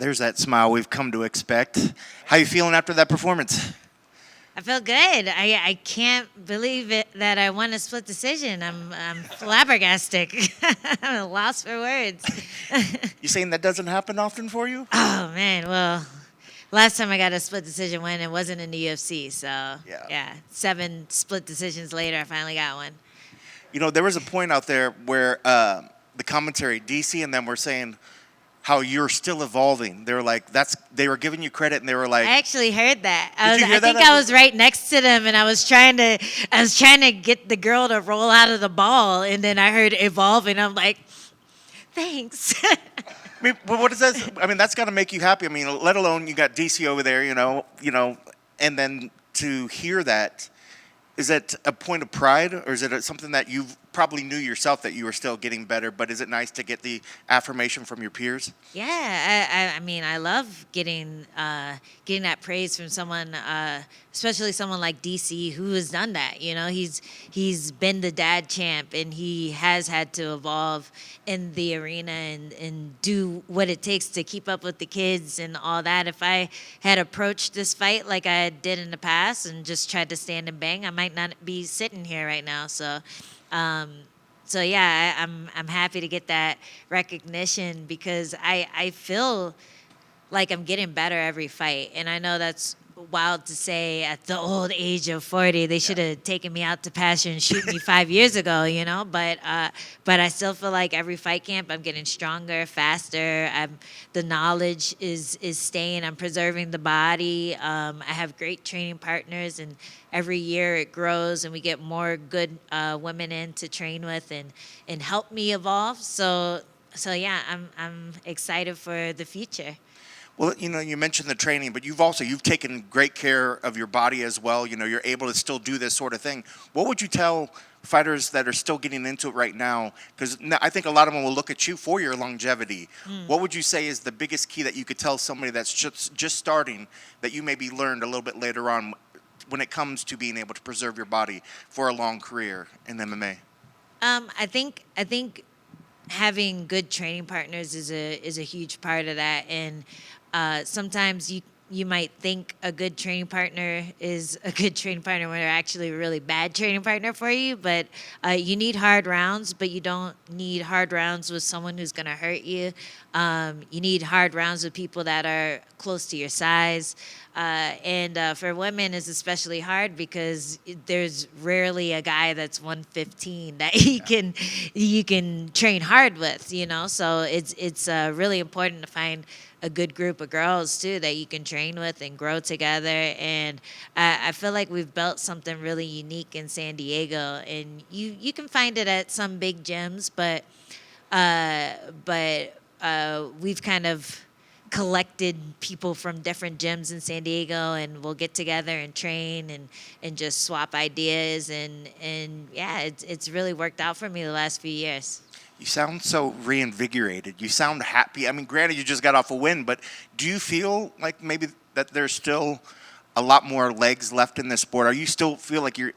There's that smile we've come to expect. How you feeling after that performance? I feel good. I can't believe it that I won a split decision. I'm flabbergasted. I'm lost for words. You saying that doesn't happen often for you? Oh man, well, last time I got a split decision win, it wasn't in the UFC. So Yeah. yeah, 7 split decisions later, I finally got one. You know, there was a point out there where the commentary, DC and them were saying how you're still evolving. They were like, they were giving you credit, and they were like, I actually heard that. Did you hear I think that? I was right next to them, and I was trying to get the girl to roll out of the ball, and then I heard evolve, and I'm like, thanks. I mean, but what does that? I mean, that's got to make you happy. I mean, let alone you got DC over there, and then to hear that, is that a point of pride, or is it something that you probably knew yourself that you were still getting better? But is it nice to get the affirmation from your peers? Yeah, I mean, I love getting that praise from someone, especially someone like DC who has done that. You know, he's been the dad champ, and he has had to evolve in the arena and do what it takes to keep up with the kids and all that. If I had approached this fight like I did in the past and just tried to stand and bang, I might not be sitting here right now. So yeah, I'm happy to get that recognition because I feel like I'm getting better every fight, and I know that's wild to say at the old age of 40. They should have taken me out to pasture and shoot me 5 years ago, But I still feel like every fight camp I'm getting stronger, faster. The knowledge is staying. I'm preserving the body. I have great training partners, and every year it grows, and we get more good women in to train with and help me evolve. So yeah, I'm excited for the future. Well, you mentioned the training, but you've taken great care of your body as well. You're able to still do this sort of thing. What would you tell fighters that are still getting into it right now? Because I think a lot of them will look at you for your longevity. What would you say is the biggest key that you could tell somebody that's just starting that you maybe learned a little bit later on when it comes to being able to preserve your body for a long career in MMA? I think having good training partners is a huge part of that, and sometimes you might think a good training partner is a good training partner when they're actually a really bad training partner for you. But you need hard rounds, but you don't need hard rounds with someone who's going to hurt you. You need hard rounds with people that are close to your size. And for women, it's especially hard because there's rarely a guy that's 115 that you can train hard with. So it's really important to find a good group of girls too that you can train with and grow together. And I feel like we've built something really unique in San Diego, and you can find it at some big gyms, but we've kind of collected people from different gyms in San Diego, and we'll get together and train and just swap ideas, and yeah, it's really worked out for me the last few years. You sound so reinvigorated. You sound happy. I mean, granted, you just got off a win, but do you feel like maybe that there's still a lot more legs left in this sport? Are you still feel like you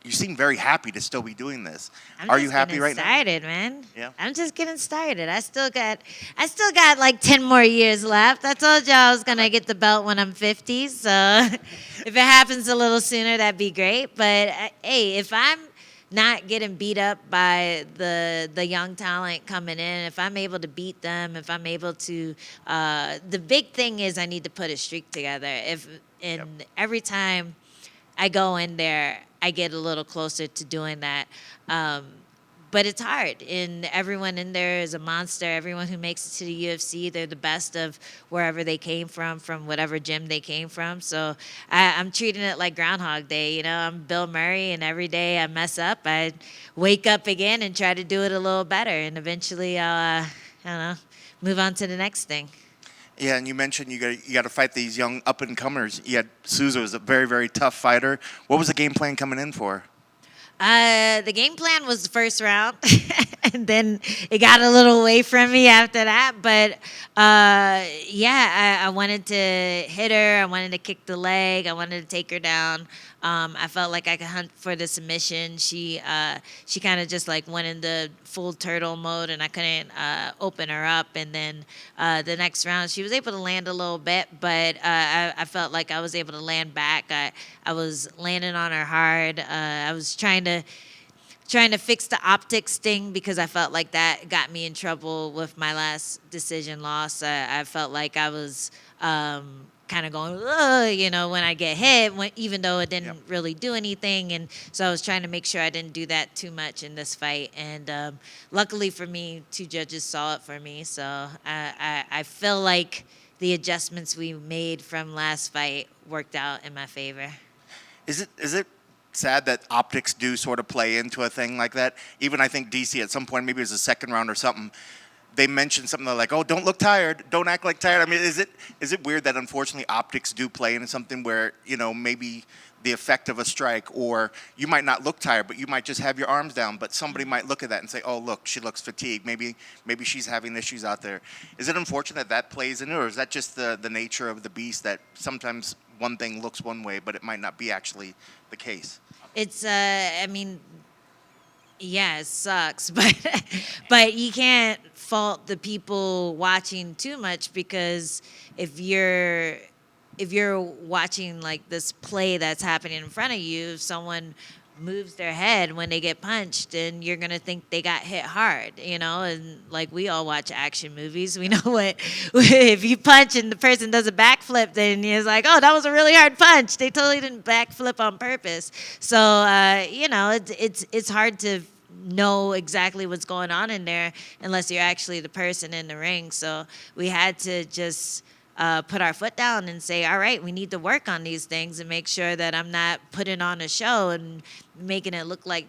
seem very happy to still be doing this? Are you happy right now? I'm just getting started, man. Yeah. I'm just getting started. I still got like 10 more years left. I told you I was gonna get the belt when I'm 50. So if it happens a little sooner, that'd be great. But hey, if I'm not getting beat up by the young talent coming in, if I'm able to beat them, if I'm able to, the big thing is I need to put a streak together. Every time I go in there, I get a little closer to doing that. But it's hard, and everyone in there is a monster. Everyone who makes it to the UFC, they're the best of wherever they came from whatever gym they came from. So I'm treating it like Groundhog Day. I'm Bill Murray, and every day I mess up, I wake up again and try to do it a little better, and eventually I'll, I don't know, move on to the next thing. Yeah, and you mentioned you got to fight these young up and comers. You had Souza was a very, very tough fighter. What was the game plan coming in for? The game plan was the first round, and then it got a little away from me after that. But yeah, I wanted to hit her. I wanted to kick the leg. I wanted to take her down. I felt like I could hunt for the submission. She kind of just like went into full turtle mode, and I couldn't open her up. And then the next round, she was able to land a little bit, but I felt like I was able to land back. I was landing on her hard. I was trying to fix the optics thing because I felt like that got me in trouble with my last decision loss. I felt like I was kind of going, ugh, when I get hit, even though it didn't really do anything. And so I was trying to make sure I didn't do that too much in this fight. And luckily for me, 2 judges saw it for me. So I feel like the adjustments we made from last fight worked out in my favor. Is it sad that optics do sort of play into a thing like that? Even I think DC at some point, maybe it was the second round or something, they mentioned something like, "Oh, don't look tired, don't act like tired." I mean, is it weird that unfortunately optics do play into something where maybe the effect of a strike, or you might not look tired, but you might just have your arms down, but somebody might look at that and say, "Oh, look, she looks fatigued. Maybe she's having issues out there." Is it unfortunate that plays in it, or is that just the nature of the beast that sometimes one thing looks one way, but it might not be actually the case? It's I mean, yeah, it sucks, but you can't fault the people watching too much, because if you're watching like this play that's happening in front of you, if someone moves their head when they get punched, then you're gonna think they got hit hard, and like we all watch action movies. We know what if you punch and the person does a backflip, then it's like, oh, that was a really hard punch. They totally didn't backflip on purpose. So it's hard to know exactly what's going on in there unless you're actually the person in the ring. So we had to just put our foot down and say, all right, we need to work on these things and make sure that I'm not putting on a show and making it look like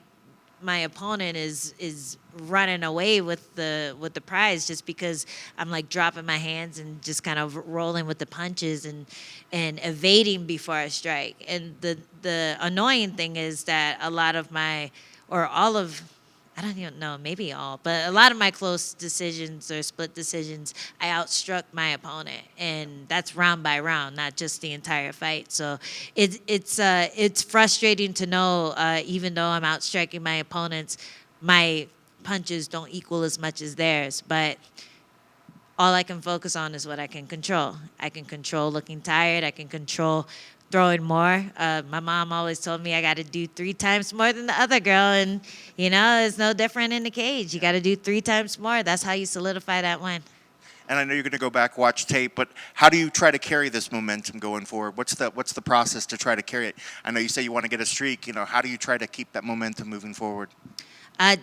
my opponent is running away with the prize just because I'm like dropping my hands and just kind of rolling with the punches and evading before I strike. And the annoying thing is that a lot of my, or all of, I don't even know, maybe all, but a lot of my close decisions or split decisions, I outstruck my opponent, and that's round by round, not just the entire fight. So it's frustrating to know, even though I'm outstriking my opponents, my punches don't equal as much as theirs. But all I can focus on is what I can control. I can control looking tired. I can control throwing more. My mom always told me I got to do 3 times more than the other girl, and it's no different in the cage. You got to do 3 times more. That's how you solidify that win. And I know you're going to go back, watch tape, but how do you try to carry this momentum going forward? What's the process to try to carry it? I know you say you want to get a streak. How do you try to keep that momentum moving forward? Watch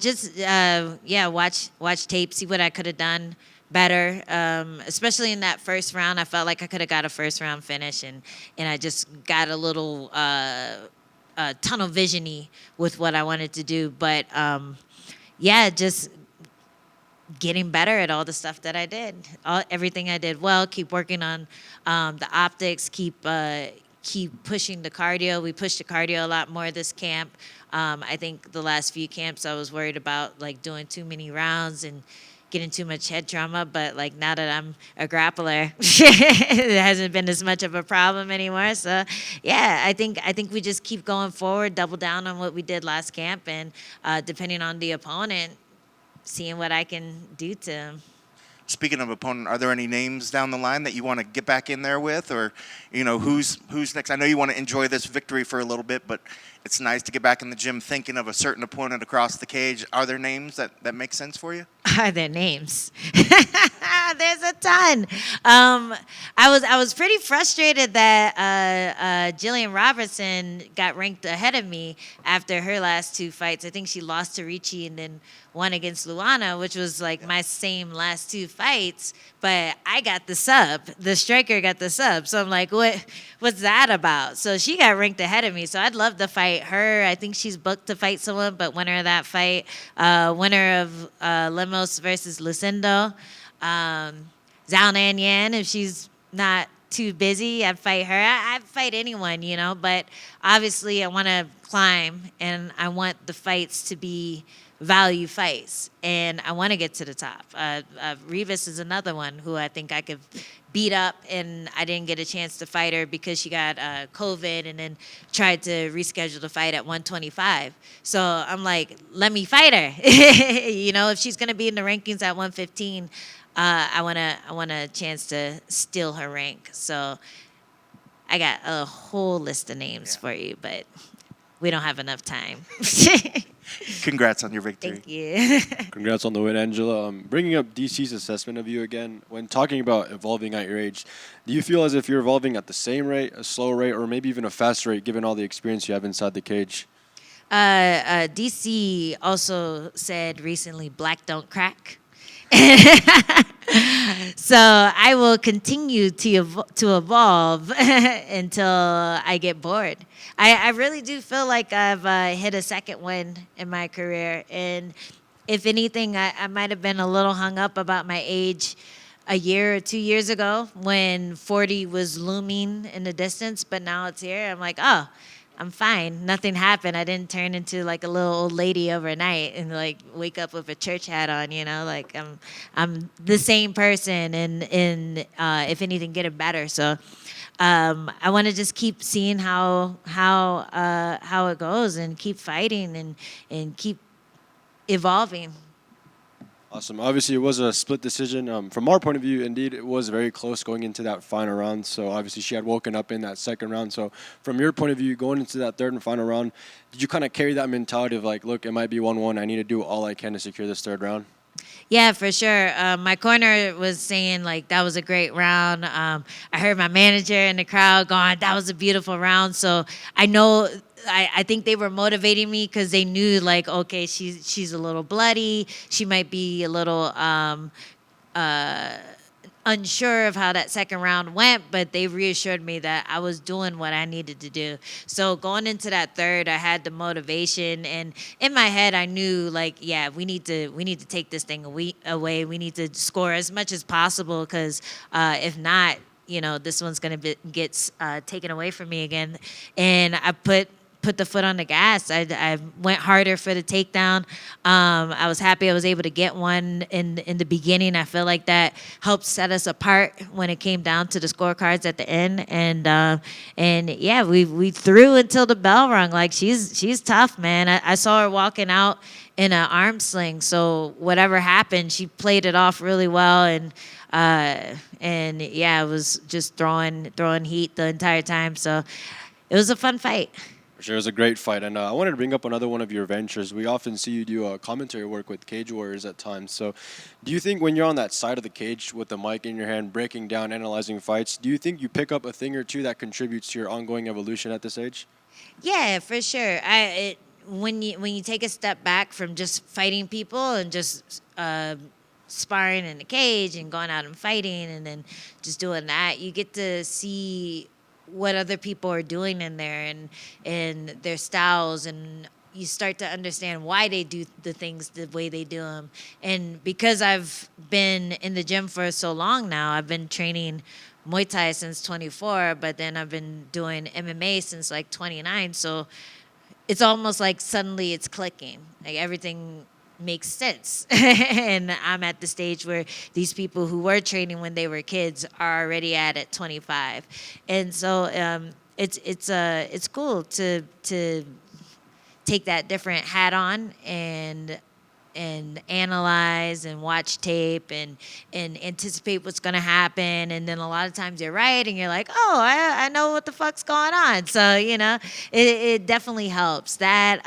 tape, see what I could have done better, especially in that first round. I felt like I could have got a first round finish, and I just got a little tunnel vision-y with what I wanted to do. But just getting better at all the stuff that I did, everything I did well. Keep working on the optics. Keep pushing the cardio. We pushed the cardio a lot more this camp. I think the last few camps I was worried about like doing too many rounds and getting too much head trauma, but like now that I'm a grappler, it hasn't been as much of a problem anymore. So yeah, I think we just keep going forward, double down on what we did last camp, and depending on the opponent, seeing what I can do to him. Speaking of opponent, are there any names down the line that you want to get back in there with, or who's next? I know you want to enjoy this victory for a little bit, but it's nice to get back in the gym thinking of a certain opponent across the cage. Are there names that make sense for you? Are there names? There's a ton. I was pretty frustrated that Jillian Robertson got ranked ahead of me after her last 2 fights. I think she lost to Ricci and then won against Luana, which was like my same last 2 fights. But I got the sub. The striker got the sub. So I'm like, what's that about? So she got ranked ahead of me. So I'd love to fight her. I think she's booked to fight someone, but winner of that fight, winner of Lemos versus Lucindo. Zhao Nan Yan, if she's not too busy, I'd fight her. I'd fight anyone, you know, but obviously I want to climb and I want the fights to be value fights and I want to get to the top. Rivas is another one who I think I could beat up and I didn't get a chance to fight her because she got COVID and then tried to reschedule the fight at 125. So I'm like, let me fight her. You know, if she's going to be in the rankings at 115, I want a chance to steal her rank. So I got a whole list of names for you, but we don't have enough time. Congrats on your victory. Thank you. Congrats on the win, Angela. Bringing up DC's assessment of you again, when talking about evolving at your age, do you feel as if you're evolving at the same rate, a slow rate, or maybe even a fast rate, given all the experience you have inside the cage? DC also said recently, black don't crack. So I will continue to evolve until I get bored. I really do feel like I've hit a second win in my career. And if anything, I might have been a little hung up about my age a year or 2 years ago when 40 was looming in the distance, but now it's here. I'm like, oh, I'm fine. Nothing happened. I didn't turn into like a little old lady overnight and like wake up with a church hat on, you know, like I'm the same person and if anything, getting better. So I want to just keep seeing how it goes and keep fighting and keep evolving. Awesome. Obviously, it was a split decision. From our point of view, indeed, it was very close going into that final round. So obviously, she had woken up in that second round. So from your point of view, going into that third and final round, did you kind of carry that mentality of like, look, it might be 1-1. I need to do all I can to secure this third round? Yeah, for sure. My corner was saying, like, that was a great round. I heard my manager in the crowd going, that was a beautiful round. So I know, I think they were motivating me because they knew, like, okay, she's a little bloody. She might be a little unsure of how that second round went, but they reassured me that I was doing what I needed to do. So going into that third, I had the motivation, and in my head, I knew like, yeah, we need to take this thing away. We need to score as much as possible because if not, you know, this one's gonna get taken away from me again. And I put the foot on the gas. I went harder for the takedown. I was happy I was able to get one in the beginning. I feel like that helped set us apart when it came down to the scorecards at the end. And yeah, we threw until the bell rung. Like she's tough, man. I saw her walking out in an arm sling. So whatever happened, she played it off really well. And yeah, it was just throwing heat the entire time. So it was a fun fight. For sure, it was a great fight. And I wanted to bring up another one of your ventures. We often see you do commentary work with Cage Warriors at times. So do you think when you're on that side of the cage with the mic in your hand, breaking down, analyzing fights, do you think you pick up a thing or two that contributes to your ongoing evolution at this age? Yeah, for sure. When you take a step back from just fighting people and just sparring in the cage and going out and fighting and then just doing that, you get to see what other people are doing in there and their styles, and you start to understand why they do the things the way they do them. And because I've been in the gym for so long now, I've been training Muay Thai since 24, but then I've been doing MMA since like 29. So it's almost like suddenly it's clicking. Like everything makes sense. And I'm at the stage where these people who were training when they were kids are already at 25. And so it's cool to take that different hat on and analyze and watch tape and anticipate what's going to happen. And then a lot of times you're right and you're like, oh, I know what the fuck's going on. So, you know, it definitely helps. That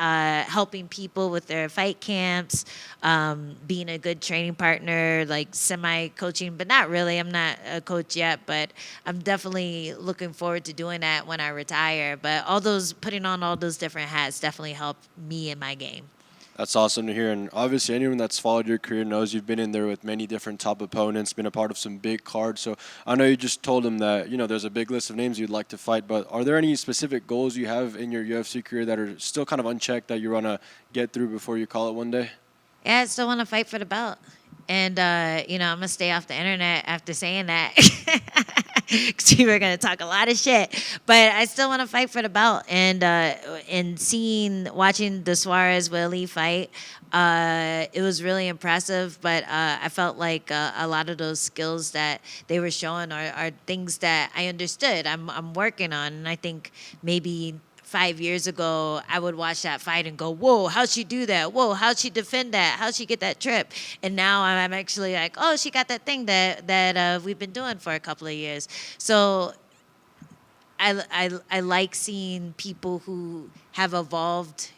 helping people with their fight camps, being a good training partner, like semi-coaching, but not really. I'm not a coach yet, but I'm definitely looking forward to doing that when I retire. But putting on all those different hats definitely helped me in my game. That's awesome to hear. And obviously, anyone that's followed your career knows you've been in there with many different top opponents, been a part of some big cards. So I know you just told them that, you know, there's a big list of names you'd like to fight, but are there any specific goals you have in your UFC career that are still kind of unchecked that you want to get through before you call it one day? Yeah, I still want to fight for the belt. And, you know, I'm going to stay off the internet after saying that. because we were going to talk a lot of shit. But I still want to fight for the belt. And watching the Suarez Willie fight, it was really impressive. But I felt like a lot of those skills that they were showing are things that I understood. I'm working on, and I think maybe 5 years ago, I would watch that fight and go, whoa, how'd she do that? Whoa, how'd she defend that? How'd she get that trip? And now I'm actually like, oh, she got that thing that we've been doing for a couple of years. So I like seeing people who have evolved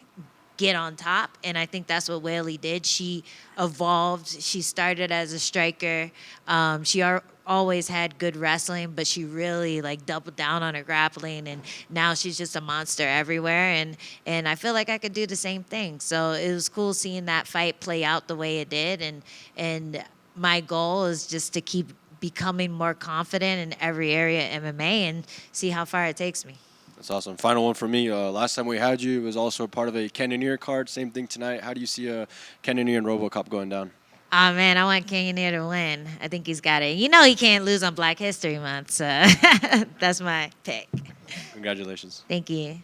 get on top, and I think that's what Whaley did. She evolved. She started as a striker. Always had good wrestling, but she really like doubled down on her grappling, and now she's just a monster everywhere. And I feel like I could do the same thing. So it was cool seeing that fight play out the way it did, and my goal is just to keep becoming more confident in every area of MMA and see how far it takes me. That's awesome. Final one for me. Last time we had you, it was also part of a Cannonier card. Same thing tonight. How do you see a Cannonier and RoboCop going down? Oh, man, I want Cannonier to win. I think he's got it. You know he can't lose on Black History Month, so that's my pick. Congratulations. Thank you.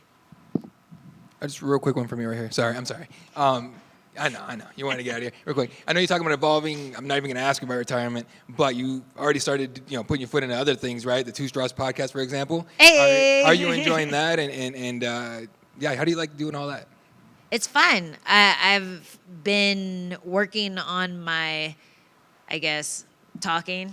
Just a real quick one for me right here. Sorry, I'm sorry. I know. You wanted to get out of here real quick. I know you're talking about evolving. I'm not even going to ask you about retirement, but you already started, putting your foot into other things, right? The Two Straws podcast, for example. Hey! Are you enjoying that? And how do you like doing all that? It's fun. I've been working on my, I guess, talking,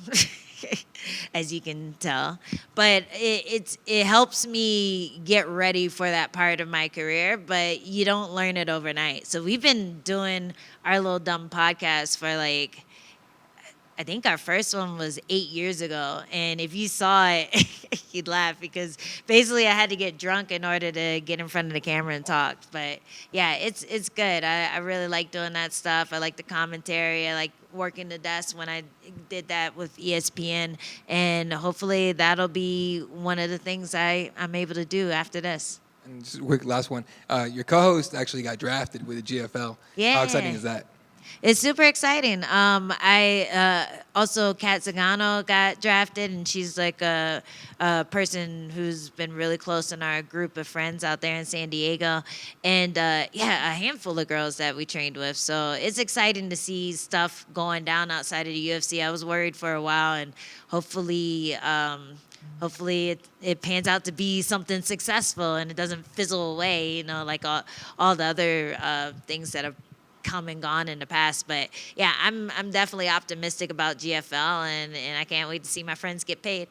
as you can tell. But it helps me get ready for that part of my career, but you don't learn it overnight. So we've been doing our little dumb podcast for like, I think our first one was 8 years ago. And if you saw it, you'd laugh because basically I had to get drunk in order to get in front of the camera and talk. But yeah, it's good. I really like doing that stuff. I like the commentary. I like working the desk when I did that with ESPN. And hopefully that'll be one of the things I'm able to do after this. And just a quick last one. Your co-host actually got drafted with the GFL. Yeah. How exciting is that? It's super exciting. Also Kat Zingano got drafted, and she's like a person who's been really close in our group of friends out there in San Diego, and a handful of girls that we trained with. So it's exciting to see stuff going down outside of the UFC. I was worried for a while, and hopefully it pans out to be something successful and it doesn't fizzle away, like all the other things that have come and gone in the past. But yeah, I'm definitely optimistic about GFL, and I can't wait to see my friends get paid.